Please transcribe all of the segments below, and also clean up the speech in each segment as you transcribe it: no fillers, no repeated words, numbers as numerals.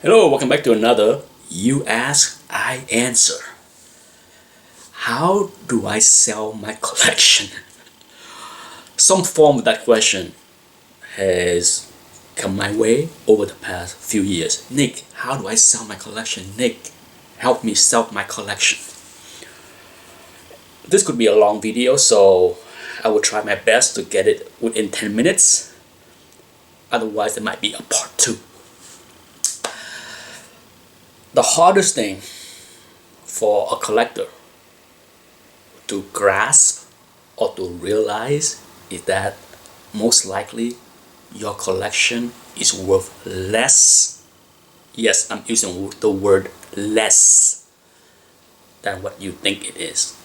Hello, welcome back to another You Ask, I Answer. How do I sell my collection? Some form of that question has come my way over the past few years. Nick, how do I sell my collection? Nick, help me sell my collection. This could be a long video, so I will try my best to get it within 10 minutes. Otherwise, there might be a part 2. The hardest thing for a collector to grasp or to realize is that most likely your collection is worth less. Yes, I'm using the word less than what you think it is.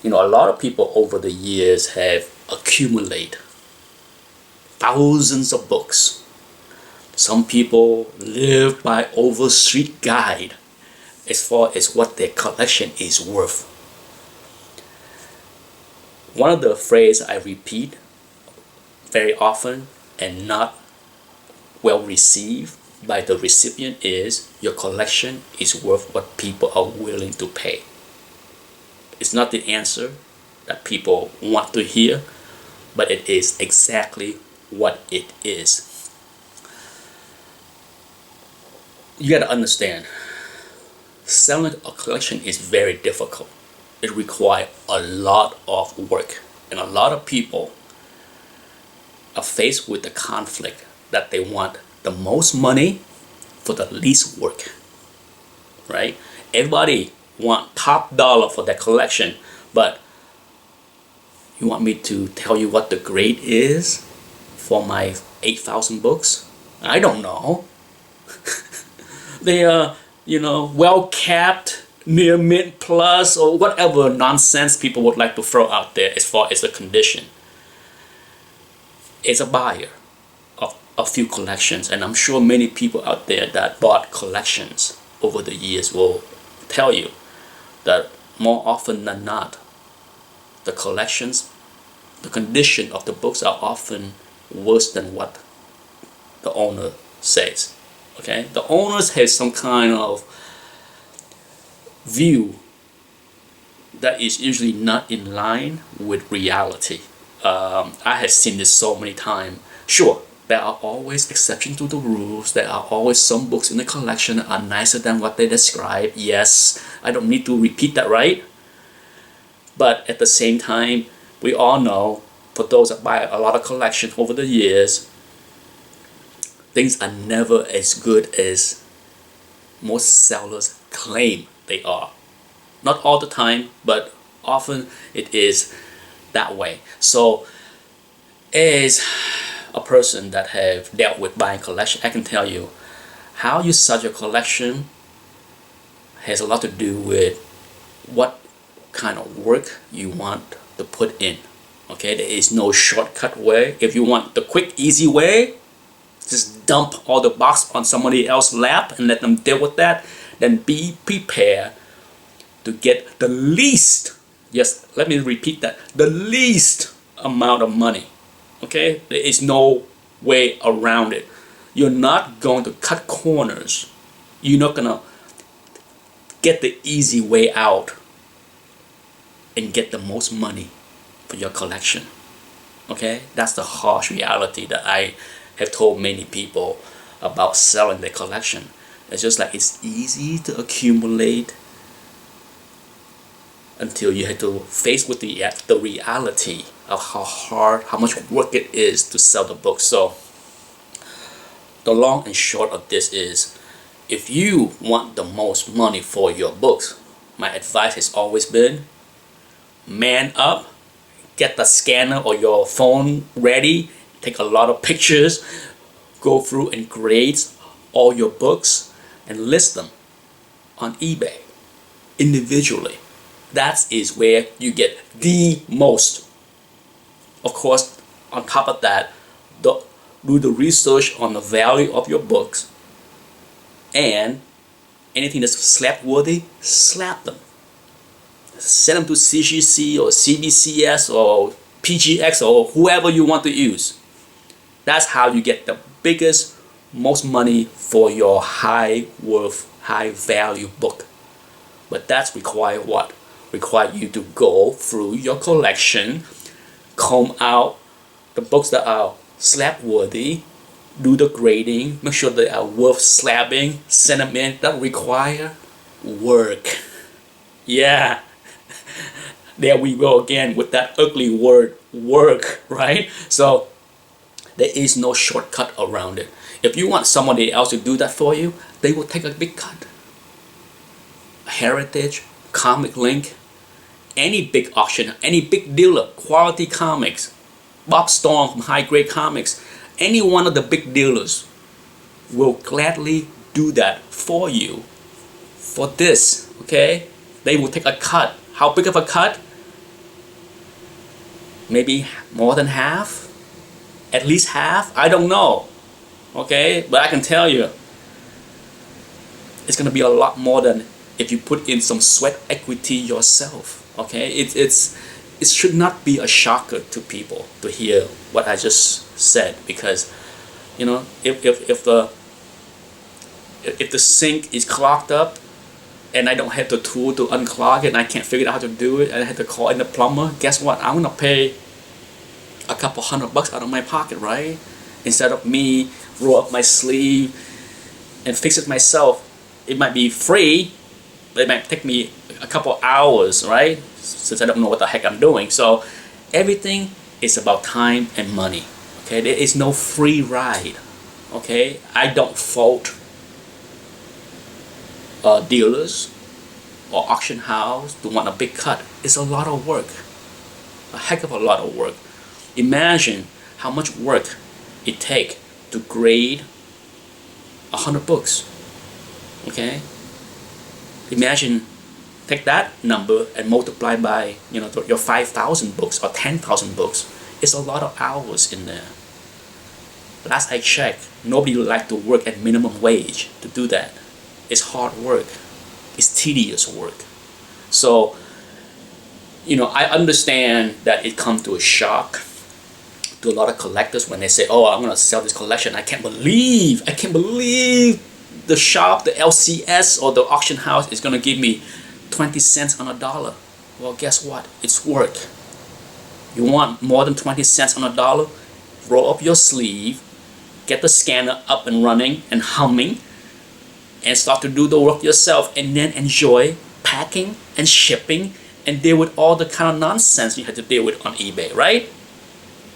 You know, a lot of people over the years have accumulated thousands of books. Some people live by overstreet guide as far as what their collection is worth. One of the phrases I repeat very often and not well received by the recipient is, your collection is worth what people are willing to pay. It's not the answer that people want to hear, but it is exactly what it is. You gotta understand, selling a collection is very difficult. It requires a lot of work, and a lot of people are faced with the conflict that they want the most money for the least work, right? Everybody want top dollar for their collection, but you want me to tell you what the grade is for my 8,000 books? I don't know. They are, well capped, near mint plus, or whatever nonsense people would like to throw out there as far as the condition. As a buyer of a few collections, and I'm sure many people out there that bought collections over the years will tell you that more often than not, the collections, the condition of the books are often worse than what the owner says. Okay, the owners have some kind of view that is usually not in line with reality. I have seen this so many times. Sure, there are always exceptions to the rules. There are always some books in the collection that are nicer than what they describe. Yes, I don't need to repeat that, right? But at the same time, we all know, for those that buy a lot of collections over the years, things are never as good as most sellers claim they are. Not all the time, but often it is that way. So as a person that have dealt with buying collection, I can tell you how you sell your collection has a lot to do with what kind of work you want to put in. Okay, there is no shortcut way. If you want the quick, easy way, just dump all the box on somebody else's lap and let them deal with that, then be prepared to get the least, yes, let me repeat that, the least amount of money. Okay, there is no way around it. You're not going to cut corners. You're not gonna get the easy way out and get the most money for your collection. Okay, that's the harsh reality that I have told many people about selling their collection. It's just like it's easy to accumulate until you have to face with the reality of how hard, how much work it is to sell the book. So the long and short of this is, if you want the most money for your books, my advice has always been, man up, get the scanner or your phone ready, take a lot of pictures, go through and grade all your books and list them on eBay individually. That is where you get the most. Of course, on top of that, do the research on the value of your books, and anything that's slap worthy, slap them. Send them to CGC or CBCS or PGX or whoever you want to use. That's how you get the biggest most money for your high worth, high value book. But that's require what? Require you to go through your collection, comb out the books that are slab worthy, do the grading, make sure they are worth slabbing, send them in. That require work. Yeah. There we go again with that ugly word, work, right? So there is no shortcut around it. If you want somebody else to do that for you, they will take a big cut. Heritage, comiclink, any big auction, any big dealer, Quality Comics, Bob Storm from High Grade Comics, any one of the big dealers will gladly do that for you. For this, okay? They will take a cut. How big of a cut? Maybe more than half? At least half? I don't know. Okay? But I can tell you, it's gonna be a lot more than if you put in some sweat equity yourself. Okay? It should not be a shocker to people to hear what I just said, because you know, if the sink is clogged up and I don't have the tool to unclog it and I can't figure out how to do it and I have to call in the plumber, guess what? I'm gonna pay a couple $100 out of my pocket, right? Instead of me roll up my sleeve and fix it myself. It might be free, but it might take me a couple hours, right? Since I don't know what the heck I'm doing. So everything is about time and money. Okay, there is no free ride. Okay, I don't fault dealers or auction house to want a big cut. It's a lot of work, a heck of a lot of work. Imagine how much work it takes to grade 100 books. Okay, imagine, take that number and multiply by, you know, your 5,000 books or 10,000 books. It's a lot of hours in there. Last I checked, nobody would like to work at minimum wage to do that. It's hard work. It's tedious work. So, you know, I understand that it comes to a shock to a lot of collectors when they say, oh, I'm going to sell this collection. I can't believe the shop, the LCS or the auction house is going to give me 20 cents on a dollar. Well, guess what? It's work. You want more than 20 cents on a dollar? Roll up your sleeve, get the scanner up and running and humming, and start to do the work yourself, and then enjoy packing and shipping and deal with all the kind of nonsense you have to deal with on eBay, right?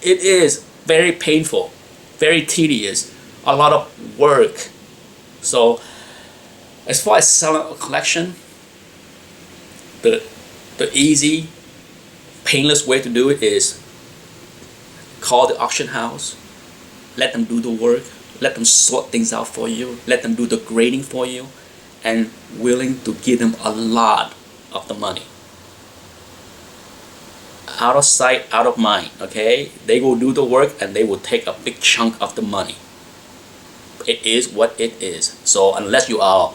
It is very painful, very tedious, a lot of work. So as far as selling a collection, the easy, painless way to do it is call the auction house, let them do the work, let them sort things out for you, let them do the grading for you, and willing to give them a lot of the money. Out of sight, out of mind, okay? They will do the work and they will take a big chunk of the money. It is what it is. So unless you are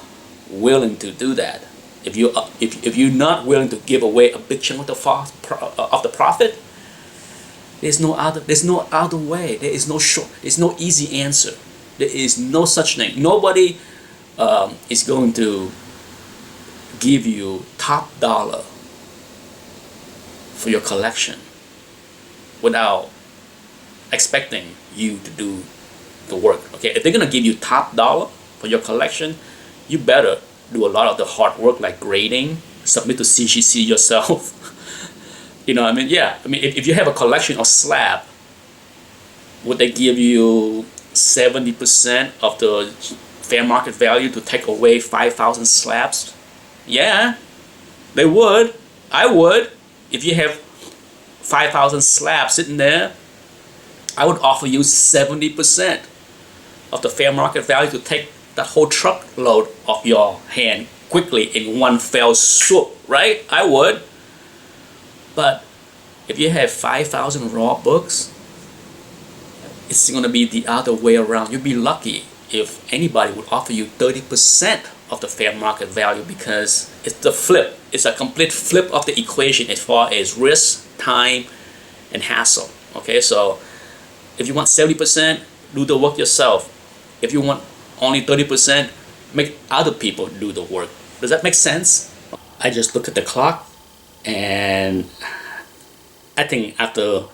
willing to do that, if you're not willing to give away a big chunk of the profit, there's no other way. There is no easy answer. There is no such thing. Nobody is going to give you top dollar for your collection without expecting you to do the work. Okay, if they're gonna give you top dollar for your collection, you better do a lot of the hard work like grading, submit to CGC yourself. You know what I mean? Yeah, I mean, if you have a collection of slab, would they give you 70% of the fair market value to take away 5,000 slabs? Yeah, they would. I would. If you have 5,000 slabs sitting there, I would offer you 70% of the fair market value to take that whole truckload off your hand quickly in one fell swoop, right? I would. But if you have 5,000 raw books, it's going to be the other way around. You'd be lucky if anybody would offer you 30% of the fair market value, because it's the flip. It's a complete flip of the equation as far as risk, time, and hassle. Okay, so if you want 70%, do the work yourself. If you want only 30%, make other people do the work. Does that make sense? I just look at the clock, and I think after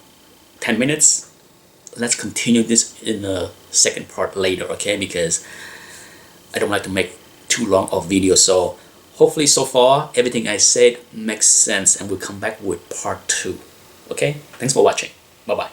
10 minutes, let's continue this in the second part later, okay? Because I don't like to make too long of video. So hopefully so far everything I said makes sense, and we'll come back with part 2. Okay, thanks for watching. Bye bye.